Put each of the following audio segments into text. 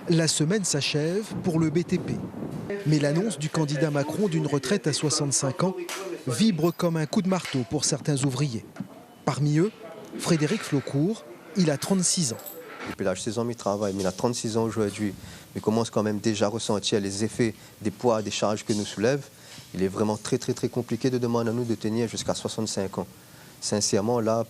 La semaine s'achève pour le BTP. Mais l'annonce du candidat Macron d'une retraite à 65 ans vibre comme un coup de marteau pour certains ouvriers. Parmi eux, Frédéric Flocourt, il a 36 ans. Depuis l'âge de 16 ans, il travaille, mais il a 36 ans aujourd'hui. Il commence quand même déjà à ressentir les effets des poids, des charges que nous soulève. Il est vraiment très compliqué de demander à nous de tenir jusqu'à 65 ans. Sincèrement, là,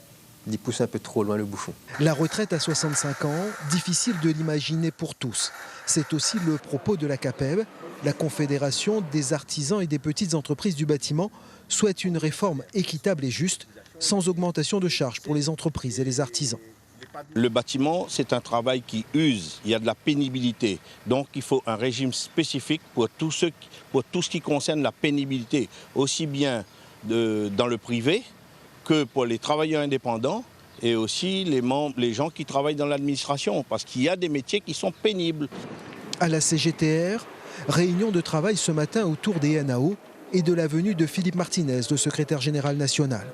il pousse un peu trop loin le bouchon. La retraite à 65 ans, difficile de l'imaginer pour tous. C'est aussi le propos de la CAPEB. La Confédération des artisans et des petites entreprises du bâtiment souhaite une réforme équitable et juste, sans augmentation de charges pour les entreprises et les artisans. Le bâtiment, c'est un travail qui use, il y a de la pénibilité. Donc il faut un régime spécifique pour tout ce qui concerne la pénibilité, aussi bien dans le privé que pour les travailleurs indépendants et aussi les gens qui travaillent dans l'administration, parce qu'il y a des métiers qui sont pénibles. À la CGTR, réunion de travail ce matin autour des NAO et de la venue de Philippe Martinez, le secrétaire général national.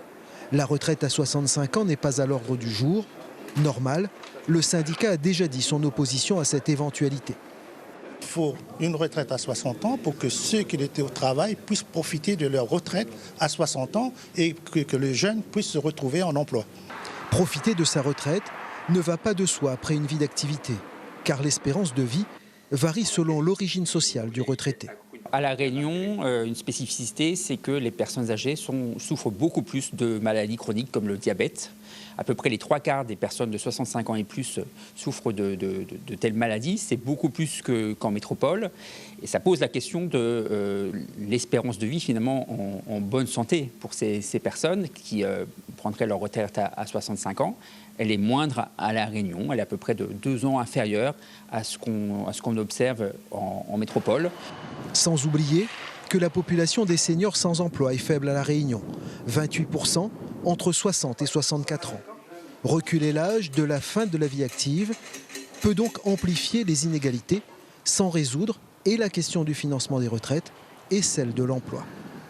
La retraite à 65 ans n'est pas à l'ordre du jour. Normal, le syndicat a déjà dit son opposition à cette éventualité. Il faut une retraite à 60 ans pour que ceux qui étaient au travail puissent profiter de leur retraite à 60 ans et que les jeunes puissent se retrouver en emploi. Profiter de sa retraite ne va pas de soi après une vie d'activité, car l'espérance de vie varie selon l'origine sociale du retraité. À La Réunion, une spécificité, c'est que les personnes âgées souffrent beaucoup plus de maladies chroniques comme le diabète. À peu près les 3/4 des personnes de 65 ans et plus souffrent de telles maladies. C'est beaucoup plus qu'en métropole. Et ça pose la question de l'espérance de vie finalement en bonne santé pour ces personnes qui prendraient leur retraite à 65 ans. Elle est moindre à La Réunion. Elle est à peu près de 2 ans inférieure à ce qu'on observe en métropole. Sans oublier que la population des seniors sans emploi est faible à La Réunion, 28% entre 60 et 64 ans. Reculer l'âge de la fin de la vie active peut donc amplifier les inégalités sans résoudre et la question du financement des retraites et celle de l'emploi.